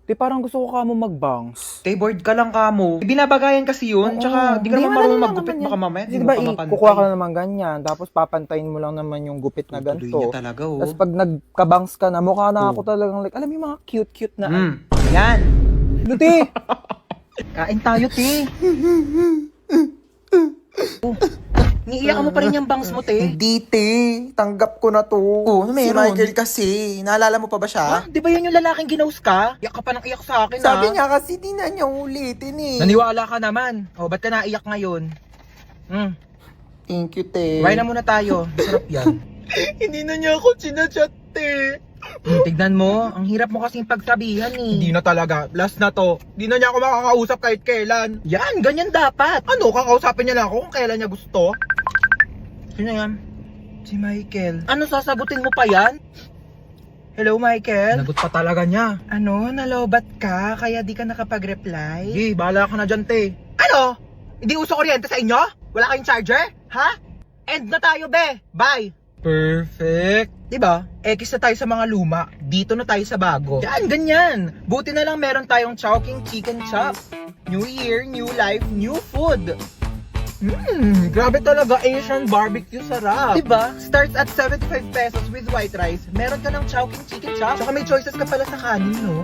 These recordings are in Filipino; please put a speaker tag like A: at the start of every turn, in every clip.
A: Te, parang gusto ko ka mo mag-bangs.
B: Te, bored ka lang ka mo. Binabagayan kasi yun, tsaka di ka naman marunong maggupit, baka mamaya
A: Kasi
B: di mo
A: diba,
B: pa mapantay.
A: kukuha ka na naman ganyan, tapos papantayin mo lang naman yung gupit na
B: Tutuloy
A: ganito.
B: niya talaga, oh.
A: Tapos pag nagkabangs ka na, mukha na ako
B: Oh.
A: talagang like, alam mo yung mga cute-cute na.
B: Yan.
A: Ano, te?
B: Kain tayo, te. Niiyak mo pa rin yung bangs mo, te.
C: Hindi, te. Tanggap ko na to.
B: Oh, ano
C: Si
B: meron?
C: Michael kasi. Naalala mo pa ba siya?
B: Ha? Di ba yan yung lalaking ginaus ka? Iyak ka pa ng iyak sa akin,
C: Sabi niya kasi di na niya ulitin eh.
B: Naniwala ka naman. O, ba't ka naiyak ngayon?
C: Thank you, te.
B: Kumain na muna tayo. Sarap yan.
C: Hindi na niya ako sinachat, te.
B: Tignan mo, ang hirap mo kasing pagsabihan eh.
C: Hindi na talaga. Last na to. Hindi na niya ako makakausap kahit kailan.
B: Yan, ganyan dapat.
C: Ano, kakausapin niya lang ako kung kailan niya gusto?
B: Sino yan? Si Michael. Ano, sasagutin mo pa yan? Hello, Michael?
C: Nagot pa talaga niya.
B: Ano, nalobat ka? Kaya di ka nakapag-reply?
C: Sige, bahala ka na dyan, te.
B: Ano? Hindi uso kuryente sa inyo? Wala kayong charger? Ha? End na tayo, be! Bye!
C: Perfect.
B: Diba? X na tayo sa mga luma. Dito na tayo sa bago. Yan, ganyan. Buti na lang meron tayong Chowking Chicken Chop. New year, new life, new food.
C: Grabe talaga, Asian barbecue sarap.
B: Diba? Starts at 75 pesos with white rice. Meron ka ng Chowking Chicken Chop. Tsaka may choices ka pala sa kanin, no?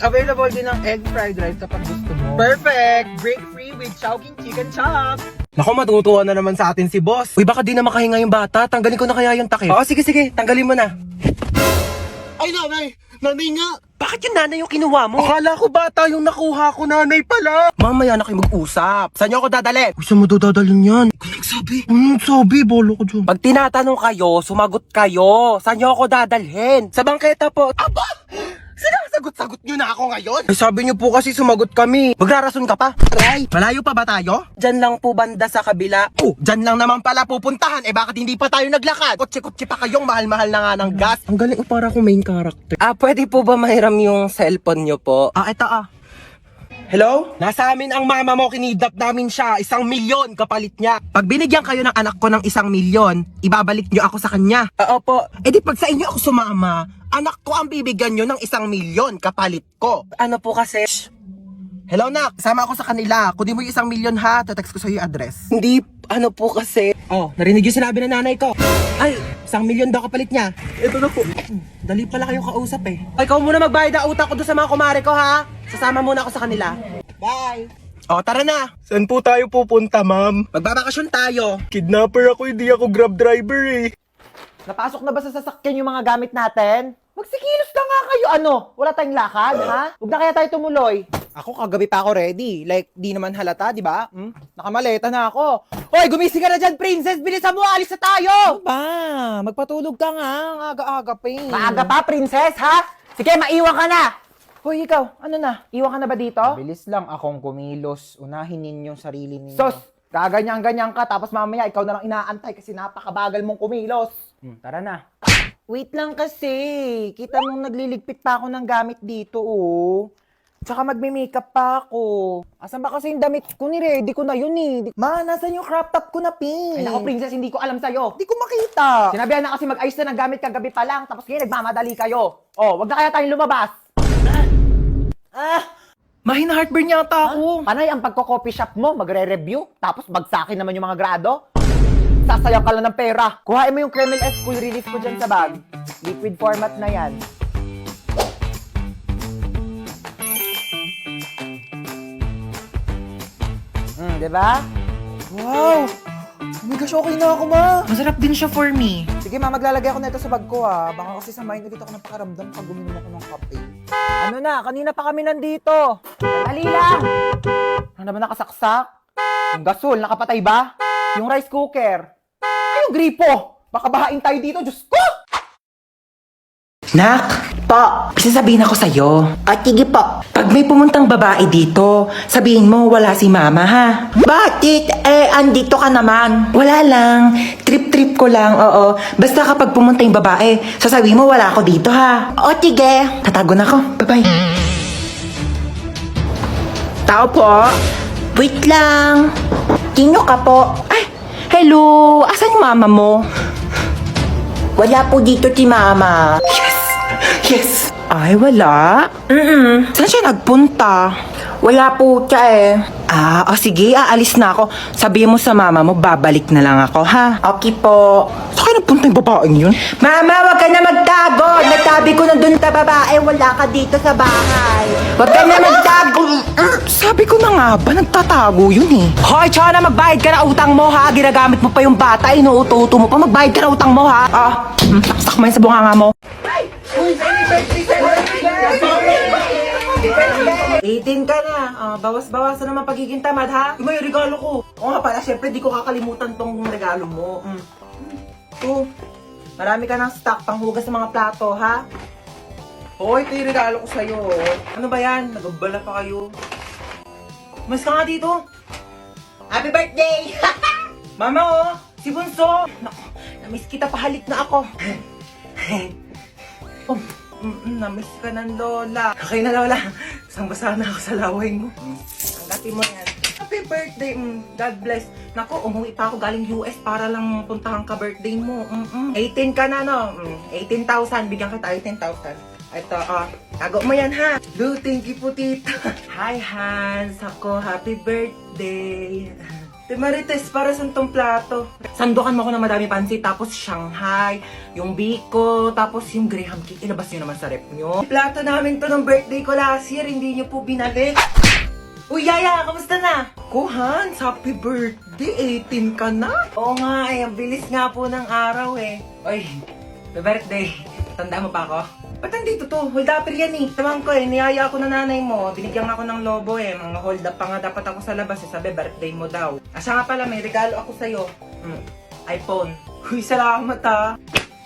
B: Available din ng egg fried rice kapag gusto mo. Perfect! Break free with Chowking Chicken Chop.
C: Naku, matutuwa na naman sa atin si boss.
B: Uy, baka di na makahinga yung bata. Tanggalin ko na kaya yung takip.
C: Oo, sige, sige. Tanggalin mo na.
D: Ay, nanay! Nanay nga!
B: Bakit yung nanay yung kinuha mo?
C: Akala ko bata yung nakuha ko, nanay pala.
B: Mamaya na kayo mag-usap. Saan niyo ako dadalhin?
C: Uy, saan mo dadalhin yan? Ikaw nagsabi. Nagsabi, bolo ko dyan.
B: Pag tinatanong kayo, sumagot kayo. Saan niyo ako dadalhin? Sa bangketa po. Aba! Sinasagot-sagot niyo na ako ngayon?
C: Ay, sabi niyo po kasi sumagot kami.
B: Magrarason ka pa?
C: Aray, malayo pa ba tayo?
B: Diyan lang po banda sa kabila.
C: Oh, dyan lang naman pala pupuntahan. Eh, bakit hindi pa tayo naglakad? Kotse-kotse pa kayong mahal-mahal na nga ng gas.
B: Ang galing, para akong main character. Pwede po ba mahiram yung cellphone niyo po?
C: Ito Hello? Nasa amin ang mama mo, kinidnap namin siya. 1 milyon kapalit niya. Pag binigyan kayo ng anak ko ng 1 milyon, ibabalik niyo ako sa kanya.
B: Opo.
C: Eh di pag sa inyo ako sumama, anak ko ang bibigyan niyo ng 1 milyon kapalit ko.
B: Ano po kasi?
C: Hello nak, sama ako sa kanila. Kunin mo yung 1 milyon ha, text ko sa iyo yung address.
B: Hindi, ano po kasi?
C: Oh, narinig yung sinabi ng nanay ko. Ay, 1 milyon daw kapalit niya.
B: Ito na po.
C: Dali pala kayo kausap eh. Ikaw muna magbayad ng utang ko doon sa mga kumare ko ha. Sasama muna ako sa kanila.
B: Bye!
C: O, tara na. Saan po tayo pupunta, ma'am? Magbabakasyon tayo. Kidnapper ako, hindi ako grab driver eh.
A: Napasok na ba sa sasakyan yung mga gamit natin? Magsikilos na nga kayo, ano? Wala tayong lakad, ha? Huwag na kaya tayo tumuloy. Ako, kagabi pa ako ready. Like, di naman halata, di ba? Nakamaleta na ako. Hoy, gumising ka na dyan, princess! Bilisan mo, alis na tayo! Ano ba? Magpatulog ka nga. Ang aga-aga pa eh. Maaga pa, princess, ha? Sige, maiwan ka na! Hoy, ikaw, ano na? Iwan ka na ba dito?
E: Bilis lang akong kumilos. Unahin ninyong sarili ninyo.
A: Sos, gaganyan-ganyan ka, tapos mamaya ikaw na lang inaantay kasi napakabagal mong kumilos.
E: Tara na.
A: Wait lang kasi. Kita mong nagliligpit pa ako ng gamit dito, oh. Tsaka magme-makeup pa ako. Asan ba kasi yung damit ko? Ni-ready ko na yun, eh. Ma, nasan yung crop top ko na pink? Ay, naku, princess, hindi ko alam sa'yo. Hindi ko makita. Sinabihan na kasi mag-ayos na ng gamit kagabi pa lang, tapos ngayon nagmamadali kayo. Oh, wag na kaya tayong lumabas.
B: Mahina heartburn yata ako.
A: Panay ang pagko-copy shop mo, magre-review, tapos bagsakin naman yung mga grado. Sasayang ka lang ng pera. Kuhain mo yung Kreml S Cool Relief ko dyan sa bag. Liquid format na yan. Diba?
C: Wow! Oh my gosh, okay na ako, ma.
B: Masarap din siya for me.
A: Sige ma, maglalagay ako nito sa bag ko ha. Baka kasi samahin ulit ako ng pakaramdam pag guminom ako ng kape. Ano na, kanina pa kami nandito. Dali lang! Ano naman nakasaksak? Yung gasol, nakapatay ba? Yung rice cooker? Ay, yung gripo! Baka bahain tayo dito, Diyos ko!
F: Nak, po, sasabihin ako sa'yo. Sige po. Pag may pumuntang babae dito, sabihin mo wala si mama ha. Bakit? Andito ka naman. Wala lang. Trip-trip ko lang, oo. Basta kapag pumunta yung babae, sasabihin mo wala ako dito ha. O, sige. Tatago na ako. Bye-bye. Tao po. Wait lang. Sino ka po? Ay, hello. Asan yung mama mo? Wala po dito si mama. Yes! Ay, wala. Saan siya nagpunta? Wala po siya eh. Sige, aalis na ako. Sabihin mo sa mama mo, babalik na lang ako, ha? Okay po. Saan kayo nagpunta yung babaeng yun? Mama, wag ka na magtago. Nagtabi ko na dun sa babae, wala ka dito sa bahay. Wag ka na magtago. Sabi ko na nga ba, nagtatago yun eh. Hoy, Chona, magbayad ka na utang mo, ha? Ginagamit mo pa yung bata, inuuto-uto mo pa. Magbayad ka na utang mo, ha? Saksak mo yun sa bunganga mo. 18 ka na. Bawas-bawasan naman pagiging tamad, ha? Yung may regalo ko. Oo nga pala, syempre di ko kakalimutan tong regalo mo. Marami ka ng stock panghugas ng mga plato, ha? Hoy, ito yung regalo ko sa'yo. Ano ba yan? Nagabala pa kayo. Mas ka nga dito. Happy birthday! Mama, oh! Si Bunso! Naku, namiss kita, pahalik na ako. Namiss ka ng lola. Okay na, lola. Basang-basa na ako sa laway mo. Tanggapin mo yan. Happy birthday. God bless. Naku, umuwi pa ako galing US para lang puntahan ka birthday mo. 18 ka na, no? 18,000. Bigyan kita 18,000. Ito, tago mo yan, ha? Blue, thank you po, tita. Hi, Hans. Ako, happy birthday. Te Marites, para sa tong plato. Sandukan mo ko ng madami pansit, tapos Shanghai, yung biko, tapos yung Graham cake. Ilabas nyo naman sa rep nyo. Plato namin to ng birthday ko last year, hindi nyo po binalik. Uy, Yaya, kamusta na? Hans, happy birthday, 18 ka na? Oo nga, ang bilis nga po ng araw eh. Uy, happy birthday. Tanda mo pa ako? Ba't nandito to? Hold upper yan eh. Tamang ko eh, niyaya ako ng nanay mo. Binigyan ako ng lobo eh. Mga hold up pa nga dapat ako sa labas eh. Sabi, birthday mo daw. Siya nga pala, may regalo ako sa'yo. iPhone. Uy, salamat ha.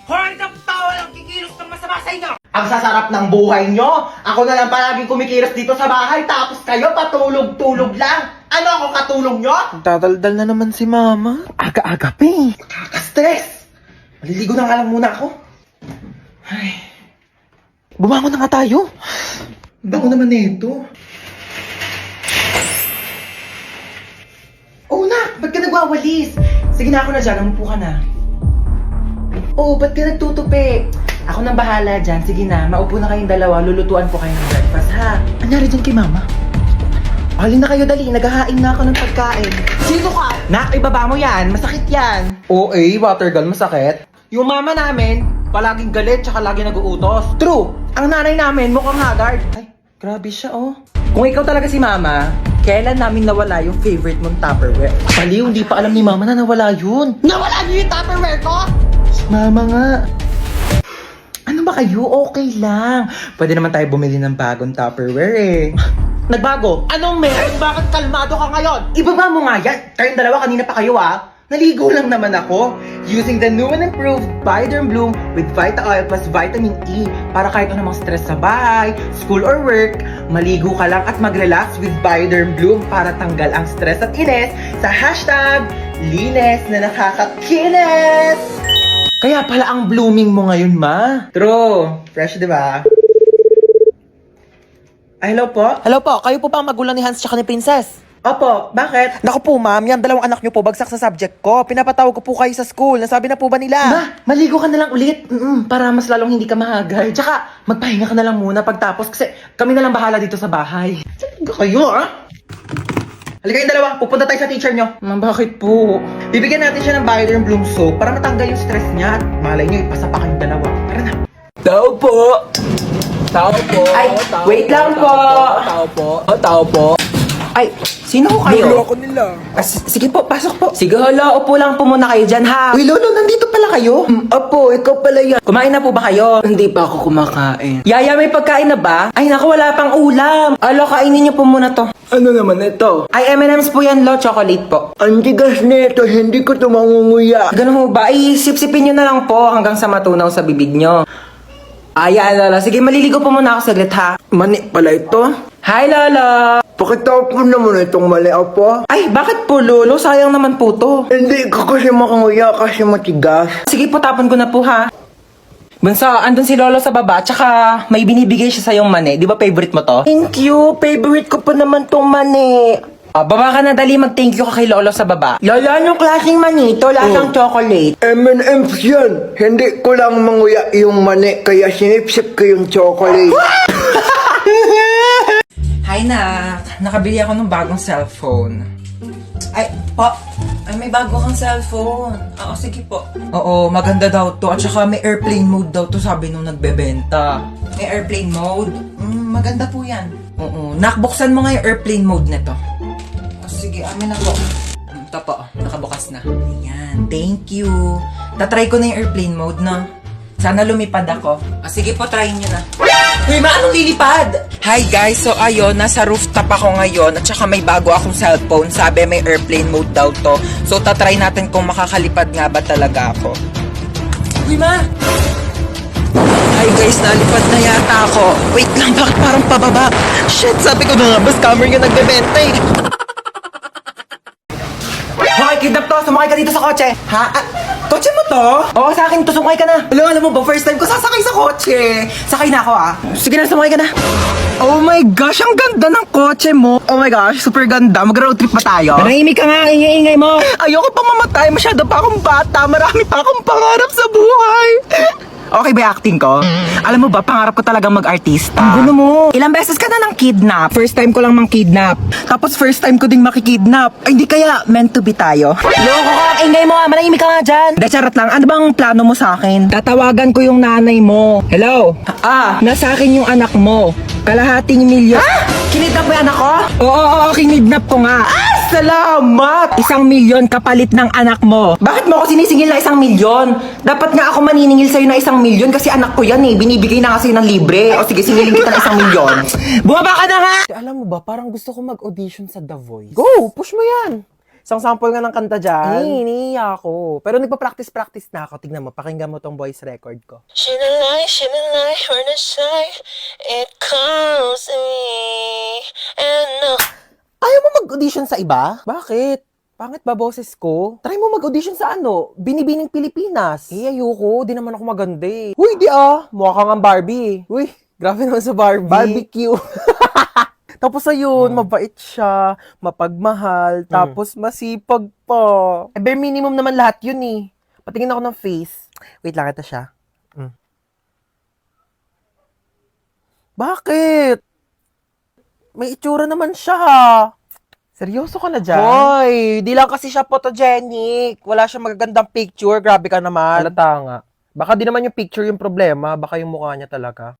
F: Hoy, tao lang kikilos ng masama sa inyo!
C: Ang sasarap ng buhay nyo! Ako na lang palaging kumikilos dito sa bahay, tapos kayo patulog-tulog lang! Ano ako katulong nyo?
B: Dadaldal na naman si mama.
C: Aga-aga pa eh. Nakaka-stress! Maliligo na nga lang muna ako. Ay. Bumangon na nga tayo. Bango naman nito. Oh, nak! Ba't ka nagwawalis? Sige na, ako na dyan. Umupo ka na. Oh, ba't ka nagtutupi? Ako nang bahala dyan. Sige na, maupo na kayong dalawa. Lulutuan ko kayo ng breakfast, ha? Anyari dyan kay mama? Halin na kayo, dali. Naghahain na ako ng pagkain. Sino ka? Nak, ibaba mo yan. Masakit yan. Oo, water gun, masakit. Yung mama namin, palaging galit tsaka lagi nag-uutos. True! Ang nanay namin mukhang haggard. Ay, grabe siya, oh. Kung ikaw talaga si mama, kailan namin nawala yung favorite mong Tupperware? Paliw, hindi pa alam ni mama na nawala yun. Nawala niyo yung Tupperware ko? Si mama nga. Ano ba kayo? Okay lang. Pwede naman tayo bumili ng bagong Tupperware eh. Nagbago? Anong meron? Bakit kalmado ka ngayon? Ibaba mo nga yan. Kayong dalawa, kanina pa kayo ah. Naligo lang naman ako using the new and improved Bioderm Bloom with Vita Oil plus Vitamin E para kahit anumang stress sa bahay, school or work, maligo ka lang at mag-relax with Bioderm Bloom para tanggal ang stress at inis sa hashtag linis na nakakakinis! Kaya pala ang blooming mo ngayon, ma. True. Fresh, di ba? Hello po?
F: Hello po, kayo po ba ang magulang ni Hans tsaka ni Princess?
C: Opo, bakit?
F: Naku po ma'am, yan dalawang anak nyo po bagsak sa subject ko. Pinapatawag ko po kayo sa school. Nasabi na po ba nila?
C: Ma, maligo ka na lang ulit. Para mas lalong hindi ka mahagay. Tsaka, magpahinga ka na lang muna pagtapos kasi kami na lang bahala dito sa bahay. Talaga kayo, ah? Halika kayong dalawa, pupunta tayo sa teacher nyo. Bakit po? Bibigyan natin siya ng Bioderm Bloom soap para matanggal yung stress niya at malay nyo, ipasa pa kayong dalawa. Tara na.
F: Tao po! Tao po! Ay, wait lang po!
E: Tao po. Tao po.
F: Ay, sino ko kayo?
E: Loko nila.
F: Sige po, pasok po. Sige, hala, upo lang po muna kayo dyan, ha? Uy, Lolo, nandito pala kayo? Opo, ikaw pala yan. Kumain na po ba kayo? Hindi pa ako kumakain. Yaya, may pagkain na ba? Ay, naku, wala pang ulam. Alo, kainin niyo po muna to.
E: Ano naman ito?
F: Ay, M&M's po yan, Lo. Chocolate po.
E: Ang tigas nito, hindi ko ito mangunguya.
F: Ganun ho ba? Ay, sip-sipin nyo na lang po hanggang sa matunaw sa bibig nyo. Ay, Lolo. Sige, maliligo po muna ako saglit, ha?
E: Mani pala ito?
F: Hi, Lolo.
E: Pakitawag ko naman itong mali po.
F: Ay, bakit po, Lolo? Sayang naman po to.
E: Hindi ko kasi makanguya kasi matigas.
F: Sige po, tapon ko na po, ha? Bunso, andun si Lolo sa baba, tsaka may binibigay siya sa yung mani. Di ba favorite mo to?
E: Thank you. Favorite ko pa naman tong mani.
F: Baba ka na, dali. Mag-thank you ka kay Lolo sa baba. Lolo, anong klaseng manito? Lasang chocolate.
G: M&M's yan. Hindi ko lang manguya yung mani, kaya sinipsip ko yung chocolate.
F: Hi, Nak. Nakabili ako ng bagong cellphone. Ay, po. Ay, may bago kang cellphone. Oo, sige po. Oo, maganda daw to. At saka may airplane mode daw to, sabi nung nagbebenta. May airplane mode? Maganda po yan. Oo. Nak, buksan mo nga yung airplane mode nito. Sige, amin na po. Ito po, nakabukas na. Ayan, thank you. Tatry ko na yung airplane mode, no? Sana lumipad ako. Sige po, try nyo na. Uy, anong lilipad? Hi guys, so ayun, nasa rooftop ako ngayon at saka may bago akong cellphone. Sabi may airplane mode daw to. So tatry natin kung makakalipad nga ba talaga ako. Uy, Ma! Hi guys, nalipad na yata ako. Wait lang, bakit parang pababa? Shit, sabi ko na nga, ba scammer yung nagbebenta eh. Hoy, kidnap to! Sumakay ka dito sa kotse! Ha? Kotse mo to? Oo, sa akin to. Sumakay ka na. Alam mo ba, first time ko sasakay sa kotse. Sakay na ako Sige na, sumakay ka na. Oh my gosh, ang ganda ng kotse mo. Oh my gosh, super ganda. Mag-road trip pa tayo. Manahimik ka nga, ingay-ingay mo. Ayoko pa mamatay. Masyado pa akong bata. Marami pa akong pangarap sa buhay. Okay ba yung acting ko? Alam mo ba, pangarap ko talagang mag-artista. Ang gulo mo. Ilang beses ka na ng kidnap. First time ko lang mang kidnap. Tapos first time ko ding makikidnap. Ay, hindi kaya meant to be tayo. Loko ka, ingay mo manahimik ka nga dyan. De, charot lang. Ano bang plano mo sa akin? Tatawagan ko yung nanay mo. Hello? Nasa akin yung anak mo. Kalahating milyon. Kinidnap mo yung anak ko? Oo, kinidnap ko nga. Salamat! 1 milyon kapalit ng anak mo. Bakit mo ako sinisingil na 1 milyon? Dapat nga ako maniningil sa'yo na 1 milyon kasi anak ko yan eh. Binibigay na nga sa'yo ng libre. O sige, singilin kita ng 1 milyon. Bumaba ka na nga!
A: Alam mo ba, parang gusto ko mag-audition sa The Voice. Go! Push mo yan! Isang sample nga ng kanta dyan. Iniiya ako. Pero nagpa-practice na ako. Tignan mo, pakinggan mo tong voice record ko.
H: Shinalay, we're not shy. It calls me, and no.
A: Ayaw mo mag-audition sa iba? Bakit? Pangit ba boses ko? Try mo mag-audition sa Binibining Pilipinas. Ayoko. Di naman ako maganda eh. Uy, di mukha kang ang Barbie. Uy, grabe naman sa Barbie. Barbecue. Tapos ayun, mabait siya, mapagmahal, tapos masipag pa. Bare minimum naman lahat yun eh. Patingin ako ng face. Wait lang, ito siya. Bakit? May itsura naman siya. Seryoso ka na dyan? Hoy, di lang kasi siya photogenic. Wala siyang magagandang picture. Grabe ka naman. Halata nga. Baka di naman yung picture yung problema. Baka yung mukha niya talaga.